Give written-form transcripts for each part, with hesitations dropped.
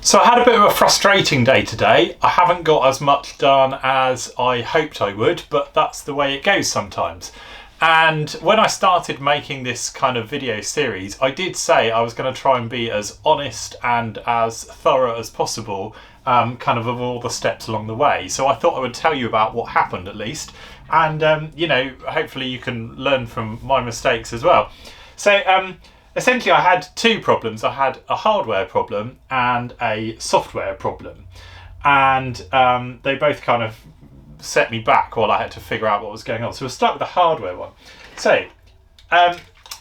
So I had a bit of a frustrating day today. I haven't got as much done as I hoped I would, but that's the way it goes sometimes. And when I started making this kind of video series, I did say I was going to try and be as honest and as thorough as possible, kind of all the steps along the way. So I thought I would tell you about what happened at least. And, hopefully you can learn from my mistakes as well. So, essentially I had two problems. I had a hardware problem and a software problem. And they both kind of set me back while I had to figure out what was going on. So we'll start with the hardware one. So,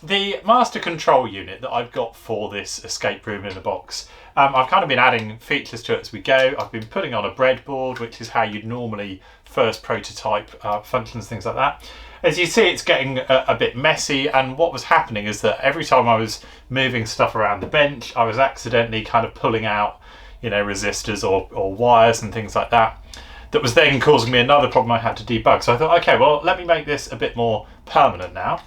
the master control unit that I've got for this escape room in a box, I've kind of been adding features to it as we go. I've been putting on a breadboard, which is how you'd normally first prototype functions, things like that. As you see, it's getting a bit messy, and what was happening is that every time I was moving stuff around the bench, I was accidentally kind of pulling out, resistors or wires and things like that. That was then causing me another problem I had to debug. So I thought, okay, well, let me make this a bit more permanent now.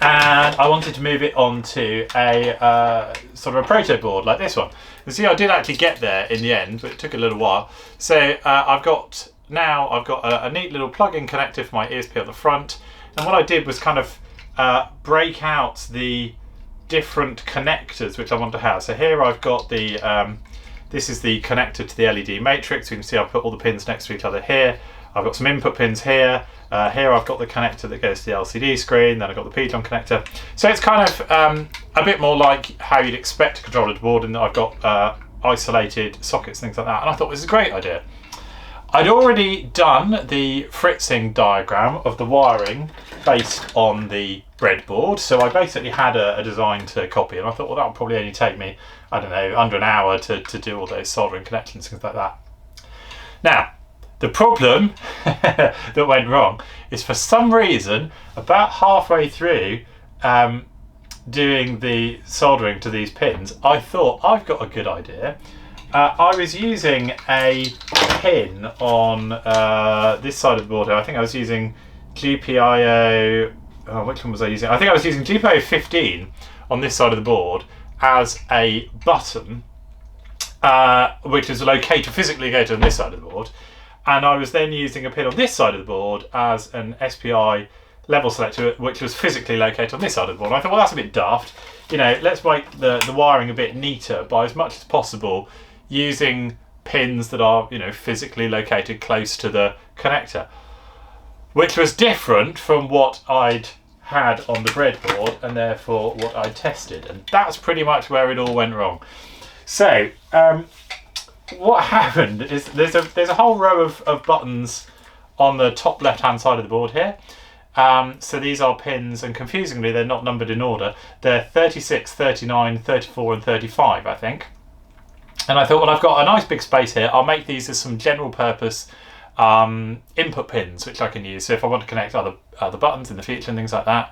And I wanted to move it onto a sort of a proto board like this one. You see, I did actually get there in the end, but it took a little while. So I've got a neat little plug-in connector for my ESP on the front, and what I did was kind of break out the different connectors which I want to have. So here I've got the this is the connector to the LED matrix. You can see I've put all the pins next to each other here. I've got some input pins here. Here I've got the connector that goes to the LCD screen. Then I've got the PJON connector. So it's kind of a bit more like how you'd expect to control a board, in that I've got isolated sockets, things like that. And I thought this is a great idea. I'd already done the fritzing diagram of the wiring based on the breadboard, so I basically had a design to copy, and I thought, well, that would probably only take me, I don't know, under an hour to do all those soldering connections, things like that. Now, the problem that went wrong is, for some reason, about halfway through doing the soldering to these pins, I thought, I've got a good idea. I was using a pin on this side of the board here. I think I was using GPIO, which one was I using? I think I was using GPIO 15 on this side of the board as a button, which is physically located on this side of the board. And I was then using a pin on this side of the board as an SPI level selector, which was physically located on this side of the board. And I thought, well, that's a bit daft. Let's make the wiring a bit neater by as much as possible using pins that are, physically located close to the connector, which was different from what I'd had on the breadboard and therefore what I tested. And that's pretty much where it all went wrong. So what happened is there's a whole row of buttons on the top left hand side of the board here. So these are pins, and confusingly they're not numbered in order. They're 36, 39, 34 and 35, I think. And I thought, well, I've got a nice big space here. I'll make these as some general purpose input pins, which I can use. So if I want to connect other buttons in the future and things like that,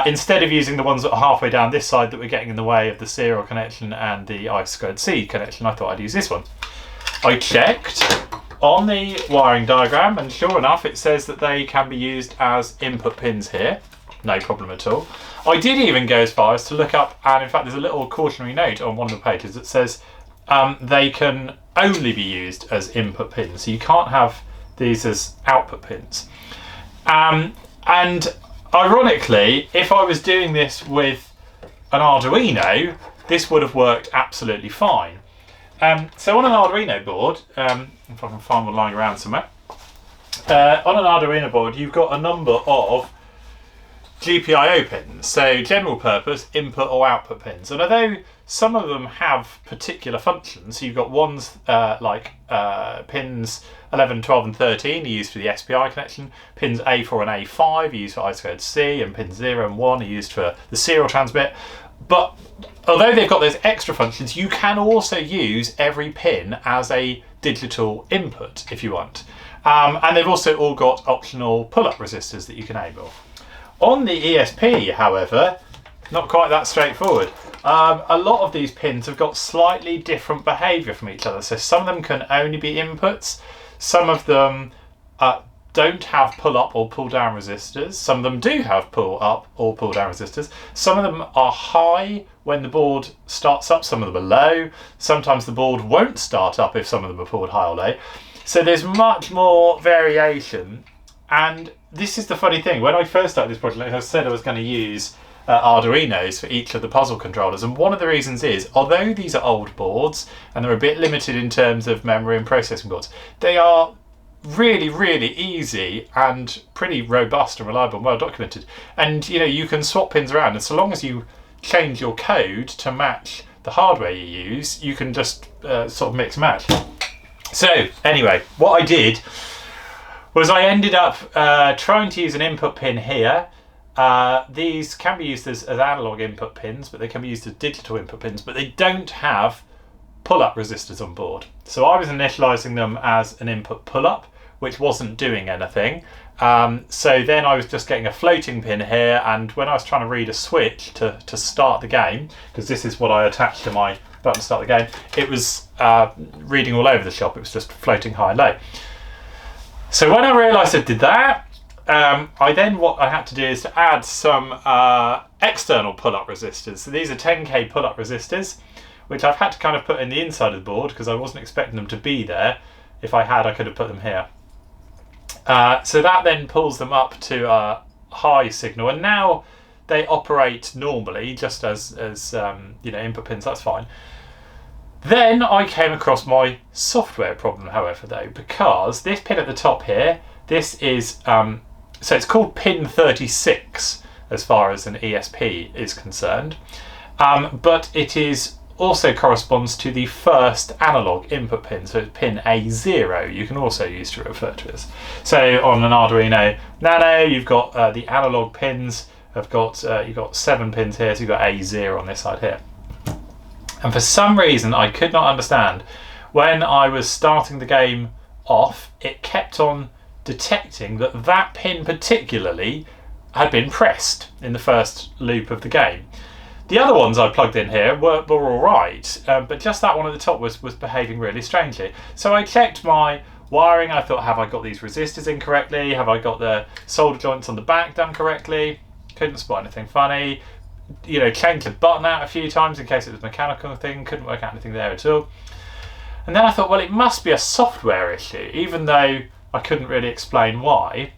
instead of using the ones that are halfway down this side that were getting in the way of the serial connection and the I2C connection, I thought I'd use this one. I checked on the wiring diagram, and sure enough, it says that they can be used as input pins here. No problem at all. I did even go as far as to look up, and in fact there's a little cautionary note on one of the pages that says they can only be used as input pins, so you can't have these as output pins. And ironically, if I was doing this with an Arduino, this would have worked absolutely fine. So on an Arduino board, if I can find one lying around somewhere, on an Arduino board you've got a number of GPIO pins, so general purpose input or output pins. And although some of them have particular functions, so you've got ones like pins 11, 12 and 13 are used for the SPI connection, pins A4 and A5 are used for I2C, and pins 0 and 1 are used for the serial transmit. But although they've got those extra functions, you can also use every pin as a digital input if you want. And they've also all got optional pull-up resistors that you can enable. On the ESP, however, not quite that straightforward. A lot of these pins have got slightly different behaviour from each other. So some of them can only be inputs. Some of them don't have pull up or pull down resistors. Some of them do have pull up or pull down resistors. Some of them are high when the board starts up, some of them are low. Sometimes the board won't start up if some of them are pulled high or low. So there's much more variation. And this is the funny thing. When I first started this project, like I said, I was going to use Arduinos for each of the puzzle controllers. And one of the reasons is, although these are old boards and they're a bit limited in terms of memory and processing boards, they are really, really easy and pretty robust and reliable and well documented. And you can swap pins around, and so long as you change your code to match the hardware you use, you can just sort of mix and match. So anyway, what I did was I ended up trying to use an input pin here. These can be used as analog input pins, but they can be used as digital input pins, but they don't have pull-up resistors on board. So I was initializing them as an input pull-up, which wasn't doing anything. So then I was just getting a floating pin here, and when I was trying to read a switch to start the game, because this is what I attached to my button to start the game, it was reading all over the shop. It was just floating high and low. So when I realised I did that, what I had to do is to add some external pull-up resistors. So these are 10k pull-up resistors, which I've had to kind of put in the inside of the board because I wasn't expecting them to be there. If I had, I could have put them here. So that then pulls them up to a high signal, and now they operate normally, just as input pins. That's fine. Then I came across my software problem, however, though, because this pin at the top here, this is so it's called pin 36 as far as an ESP is concerned, but it is also corresponds to the first analog input pin, so it's pin A0 you can also use to refer to it. So on an Arduino Nano, you've got the analog pins have got you've got 7 pins here, so you've got A0 on this side here. And for some reason I could not understand, when I was starting the game off, it kept on detecting that that pin particularly had been pressed in the first loop of the game. The other ones I plugged in here were all right, but just that one at the top was behaving really strangely. So I checked my wiring. I thought, have I got these resistors in correctly? Have I got the solder joints on the back done correctly? Couldn't spot anything funny. Changed the button out a few times in case it was a mechanical thing. Couldn't work out anything there at all. And then I thought, well, it must be a software issue, even though I couldn't really explain why.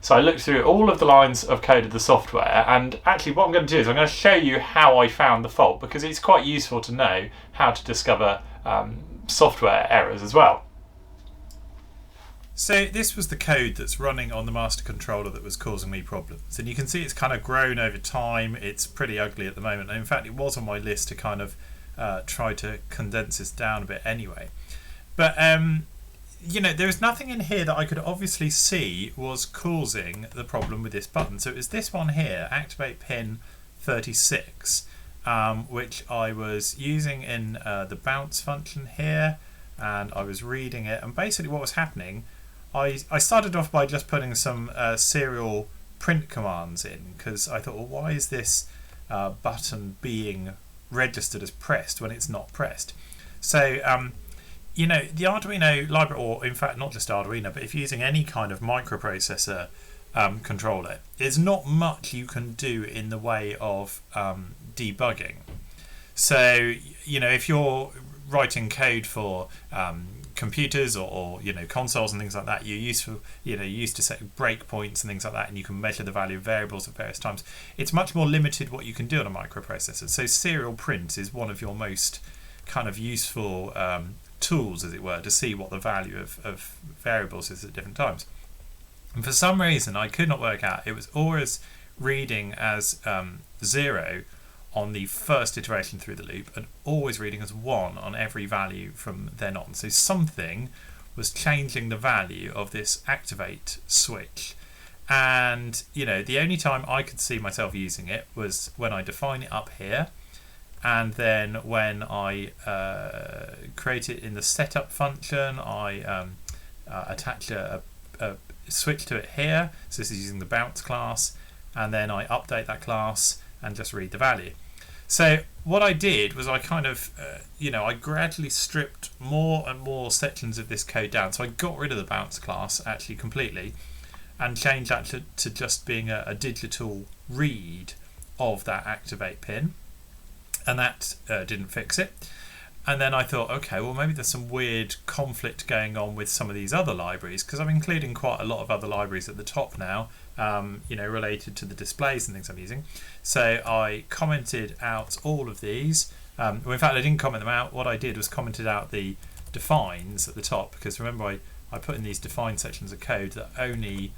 So I looked through all of the lines of code of the software, and actually what I'm going to do is I'm going to show you how I found the fault, because it's quite useful to know how to discover software errors as well. So this was the code that's running on the master controller that was causing me problems, and you can see it's kind of grown over time. It's pretty ugly at the moment, and in fact it was on my list to kind of try to condense this down a bit anyway. But there was nothing in here that I could obviously see was causing the problem with this button. So it was this one here, activate pin 36, which I was using in the bounce function here, and I was reading it, and basically what was happening, I started off by just putting some serial print commands in, because I thought, well, why is this button being registered as pressed when it's not pressed? So the Arduino library, or in fact not just Arduino, but if you're using any kind of microprocessor controller, there's not much you can do in the way of debugging. So if you're writing code for computers or consoles and things like that, you're used to set breakpoints and things like that, and you can measure the value of variables at various times. It's much more limited what you can do on a microprocessor. So serial print is one of your most kind of useful tools, as it were, to see what the value of variables is at different times. And for some reason I could not work out, it was always reading as 0 on the first iteration through the loop, and always reading as 1 on every value from then on. So something was changing the value of this activate switch, and the only time I could see myself using it was when I define it up here, and then when I create it in the setup function, I attach a switch to it here. So this is using the bounce class, and then I update that class and just read the value. So what I did was I kind of, I gradually stripped more and more sections of this code down. So I got rid of the bounce class actually completely, and change that to just being a digital read of that activate pin, and that didn't fix it. And then I thought, okay, well maybe there's some weird conflict going on with some of these other libraries, because I'm including quite a lot of other libraries at the top now, related to the displays and things I'm using. So I commented out all of these. Well, in fact, I didn't comment them out. What I did was commented out the defines at the top, because remember I put in these define sections of code that only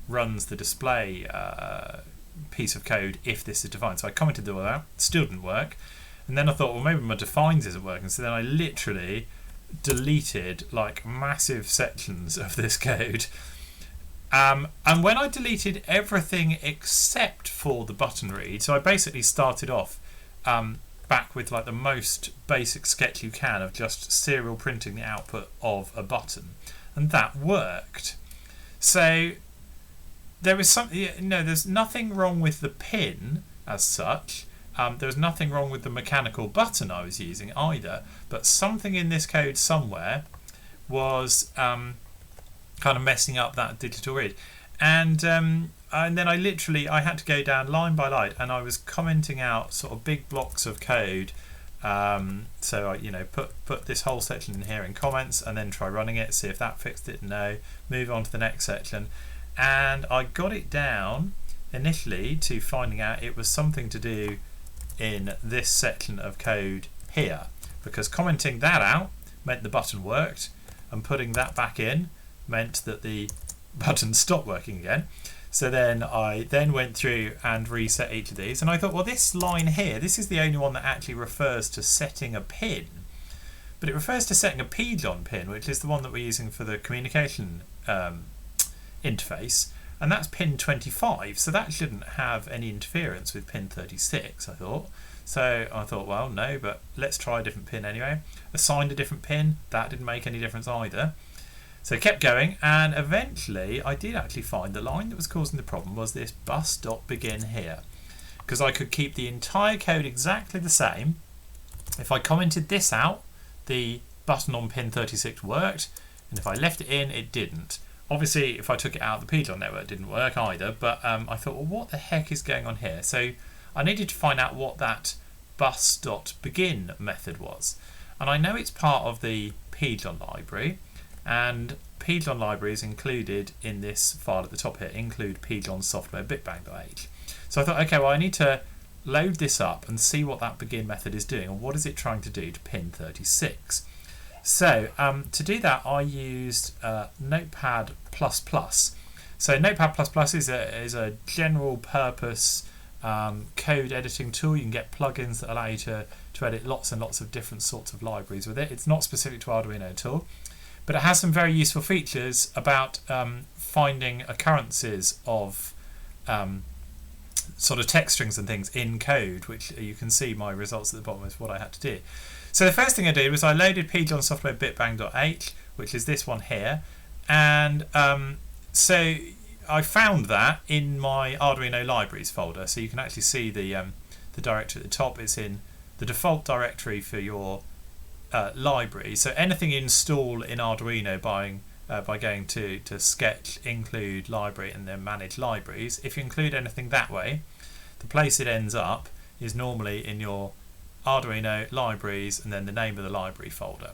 runs the display piece of code if this is defined. So I commented them all out. Still didn't work. And then I thought, well, maybe my defines isn't working. So then I literally deleted like massive sections of this code. And when I deleted everything except for the button read, so I basically started off back with like the most basic sketch you can of just serial printing the output of a button, and that worked. So there was something, there's nothing wrong with the pin as such. There was nothing wrong with the mechanical button I was using either, but something in this code somewhere was kind of messing up that digital read. And then I had to go down line by line, and I was commenting out sort of big blocks of code. So I put this whole section in here in comments, and then try running it, see if that fixed it. No, move on to the next section, and I got it down initially to finding out it was something to do in this section of code here, because commenting that out meant the button worked, and putting that back in meant that the button stopped working again. So then I went through and reset each of these, and I thought, well, this line here, this is the only one that actually refers to setting a pin, but it refers to setting a pidon pin, which is the one that we're using for the communication interface, and that's pin 25, so that shouldn't have any interference with pin 36, I thought. So I thought, well, no, but let's try a different pin anyway. Assigned a different pin, that didn't make any difference either. So I kept going, and eventually I did actually find the line that was causing the problem was this bus.begin here, because I could keep the entire code exactly the same. If I commented this out, the button on pin 36 worked, and if I left it in, it didn't. Obviously, if I took it out, the pidon network didn't work either, but I thought, well, what the heck is going on here? So I needed to find out what that bus.begin method was. And I know it's part of the pidon library, and pidon library is included in this file at the top here, include pidon software bitbang.h. So I thought, okay, well, I need to load this up and see what that begin method is doing, and what is it trying to do to pin 36. So to do that, I used Notepad++. So Notepad++ is a general purpose code editing tool. You can get plugins that allow you to edit lots and lots of different sorts of libraries with it. It's not specific to Arduino at all, but it has some very useful features about finding occurrences of sort of text strings and things in code, which you can see my results at the bottom is what I had to do. So the first thing I did was I loaded pidon software bitbang.h, which is this one here, and so I found that in my Arduino libraries folder. So you can actually see the directory at the top. It's in the default directory for your library. So anything you install in Arduino by going to sketch, include library, and then manage libraries, if you include anything that way, the place it ends up is normally in your Arduino libraries and then the name of the library folder.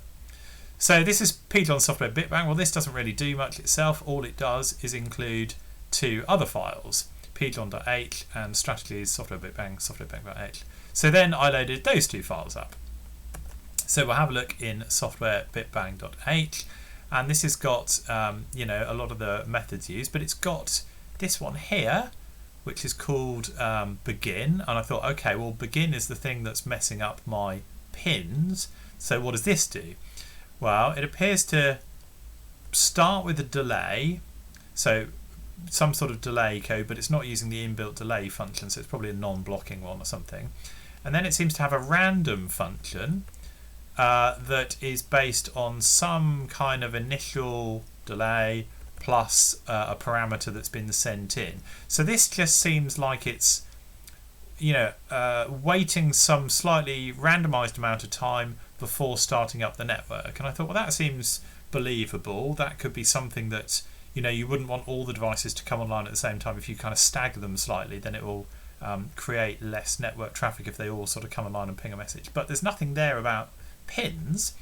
So this is pidon software bitbang. Well, this doesn't really do much itself. All it does is include two other files, pidon.h and strategies software bitbang.h. So then I loaded those two files up. So we'll have a look in software bitbang.h, and this has got a lot of the methods used, but it's got this one here, which is called begin, and I thought, okay, well, begin is the thing that's messing up my pins, so what does this do? Well, it appears to start with a delay, so some sort of delay code, but it's not using the inbuilt delay function, so it's probably a non-blocking one or something. And then it seems to have a random function that is based on some kind of initial delay plus a parameter that's been sent in. So this just seems like it's waiting some slightly randomized amount of time before starting up the network. And I thought, well, that seems believable. That could be something that you wouldn't want all the devices to come online at the same time. If you kind of stagger them slightly, then it will create less network traffic if they all sort of come online and ping a message. But there's nothing there about pins.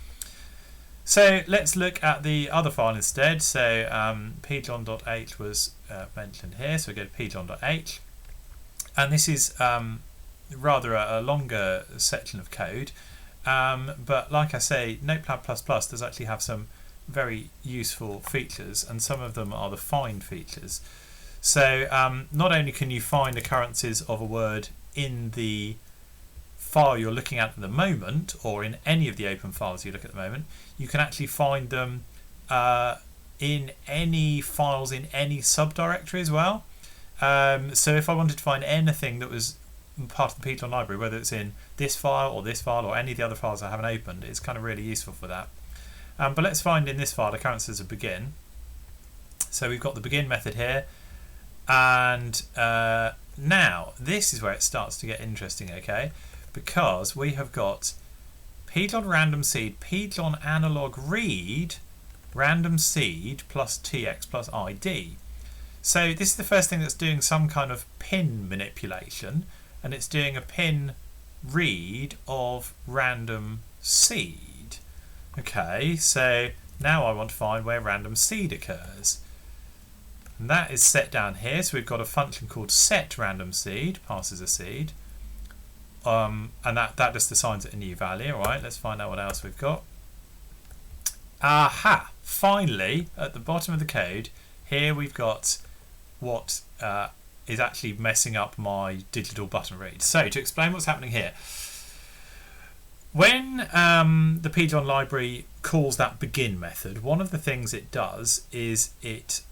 So let's look at the other file instead. So pjohn.h was mentioned here, so we go to pjohn.h, and this is rather a longer section of code, but like I say, Notepad++ does actually have some very useful features, and some of them are the find features. So not only can you find occurrences of a word in the file you're looking at the moment, or in any of the open files you look at the moment, you can actually find them in any files in any subdirectory as well. So if I wanted to find anything that was part of the pjohn library, whether it's in this file or any of the other files I haven't opened, it's kind of really useful for that. But let's find in this file occurrences of begin. So we've got the begin method here, and now this is where it starts to get interesting, okay? Because we have got pjohn random seed, pjohn analog read, random seed plus tx plus id. So this is the first thing that's doing some kind of pin manipulation, and it's doing a pin read of random seed. Okay, so now I want to find where random seed occurs. And that is set down here. So we've got a function called set random seed, passes a seed. And that just assigns it a new value. All right, let's find out what else we've got. Aha! Finally, at the bottom of the code, here we've got what is actually messing up my digital button read. So to explain what's happening here, when the pjohn library calls that begin method, one of the things it does is it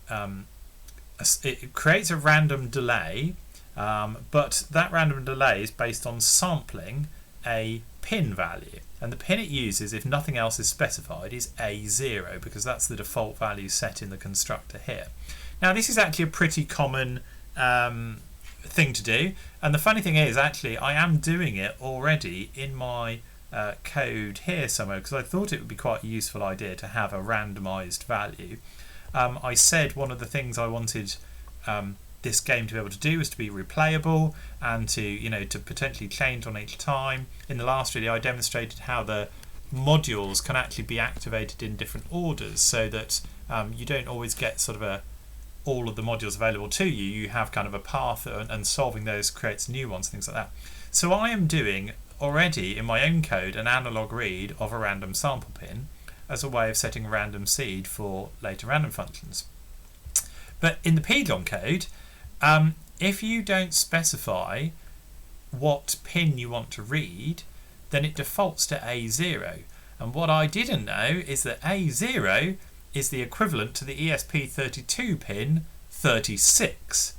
creates a random delay, but that random delay is based on sampling a pin value, and the pin it uses, if nothing else is specified, is A0, because that's the default value set in the constructor here. Now this is actually a pretty common thing to do, and the funny thing is, actually I am doing it already in my code here somewhere, because I thought it would be quite a useful idea to have a randomized value. I said one of the things I wanted this game to be able to do was to be replayable, and to to potentially change on each time. In the last video I demonstrated how the modules can actually be activated in different orders, so that you don't always get sort of all of the modules available to you. You have kind of a path, and solving those creates new ones, things like that. So I am doing already in my own code an analog read of a random sample pin as a way of setting random seed for later random functions. But in the pjohn code, if you don't specify what pin you want to read, then it defaults to A0. And what I didn't know is that A0 is the equivalent to the ESP32 pin 36.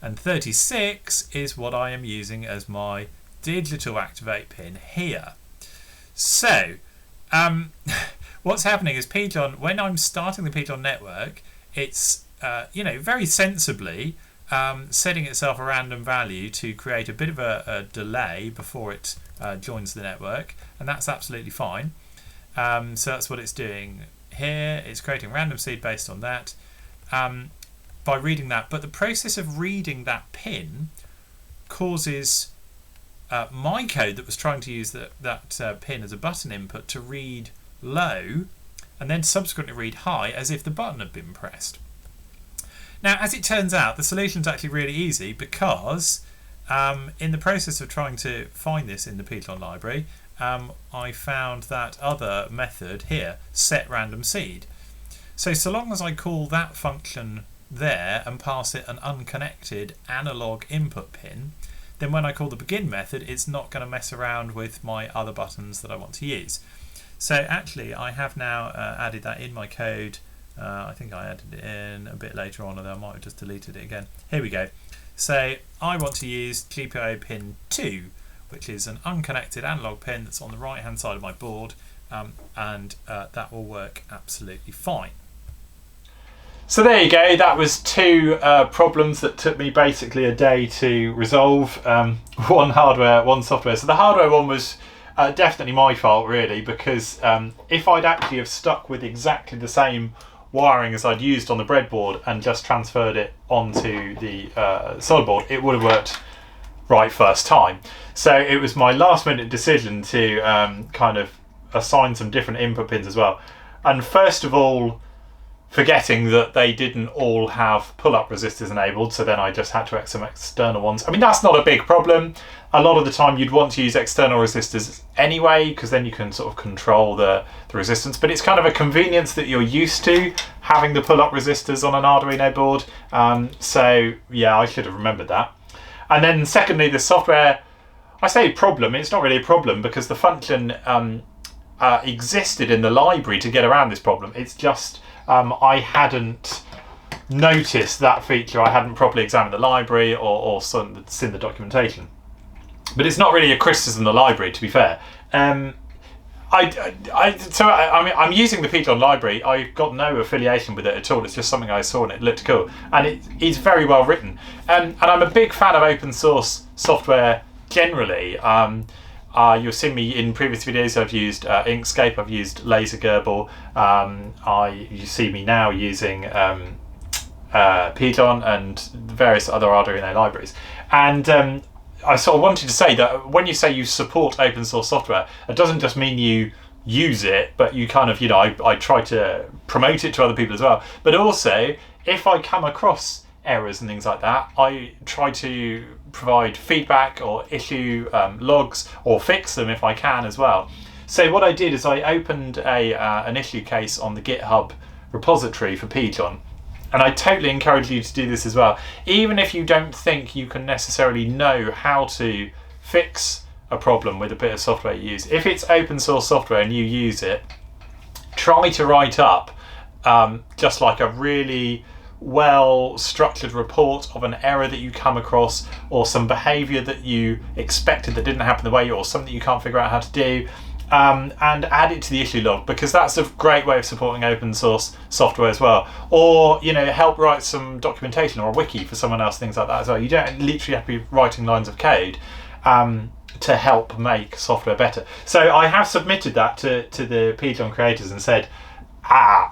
And 36 is what I am using as my digital activate pin here. So what's happening is pjohn, when I'm starting the pjohn network, it's very sensibly setting itself a random value to create a bit of a delay before it joins the network, and that's absolutely fine. So that's what it's doing here. It's creating random seed based on that by reading that, but the process of reading that pin causes my code that was trying to use that pin as a button input to read low and then subsequently read high as if the button had been pressed. Now, as it turns out, the solution is actually really easy, because in the process of trying to find this in the pjohn library, I found that other method here, set random seed. So long as I call that function there and pass it an unconnected analog input pin, then when I call the begin method, it's not going to mess around with my other buttons that I want to use. So actually I have now added that in my code. I think I added it in a bit later on, although I might have just deleted it again. Here we go. So I want to use GPIO pin 2, which is an unconnected analog pin that's on the right hand side of my board, and that will work absolutely fine. So there you go, that was two problems that took me basically a day to resolve. One hardware, one software. So the hardware one was definitely my fault, really, because if I'd actually have stuck with exactly the same wiring as I'd used on the breadboard and just transferred it onto the solid board, it would have worked right first time. So it was my last minute decision to kind of assign some different input pins as well. And first of all, forgetting that they didn't all have pull-up resistors enabled, so then I just had to add some external ones. I mean, that's not a big problem. A lot of the time you'd want to use external resistors anyway, because then you can sort of control the resistance, but it's kind of a convenience that you're used to having the pull-up resistors on an Arduino board. So yeah, I should have remembered that. And then secondly, the software, I say problem, it's not really a problem because the function existed in the library to get around this problem. It's just I hadn't noticed that feature. I hadn't properly examined the library or seen the documentation. But it's not really a criticism of the library, to be fair. I'm using the Python library. I've got no affiliation with it at all. It's just something I saw and it looked cool. And it is very well written. And I'm a big fan of open source software generally. You'll see me in previous videos. I've used Inkscape, I've used Laser Gerbil. You see me now using Python and various other Arduino libraries. And I sort of wanted to say that when you say you support open source software, it doesn't just mean you use it, but you kind of, I try to promote it to other people as well. But also, if I come across errors and things like that, I try to provide feedback or issue logs or fix them if I can as well. So what I did is I opened an issue case on the GitHub repository for Python, and I totally encourage you to do this as well. Even if you don't think you can necessarily know how to fix a problem with a bit of software you use, if it's open source software and you use it, try to write up just like a really well structured report of an error that you come across or some behavior that you expected that didn't happen the way, or something that you can't figure out how to do, and add it to the issue log, because that's a great way of supporting open source software as well. Or help write some documentation or a wiki for someone else, things like that as well. You don't literally have to be writing lines of code to help make software better. So I have submitted that to the Python creators and said, I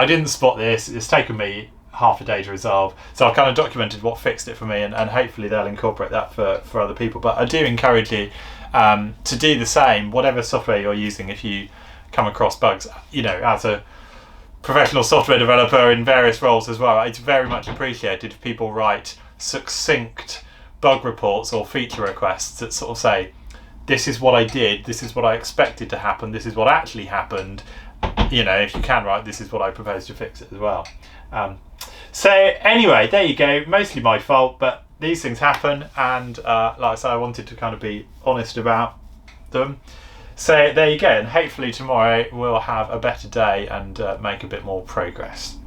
didn't spot this, it's taken me half a day to resolve. So I've kind of documented what fixed it for me, and hopefully they'll incorporate that for other people. But I do encourage you to do the same, whatever software you're using. If you come across bugs, as a professional software developer in various roles as well, it's very much appreciated if people write succinct bug reports or feature requests that sort of say, this is what I did, this is what I expected to happen, this is what actually happened. If you can write, this is what I propose to fix it as well. So anyway, there you go. Mostly my fault, but these things happen, and like I said, I wanted to kind of be honest about them. So there you go, and hopefully tomorrow we'll have a better day and make a bit more progress.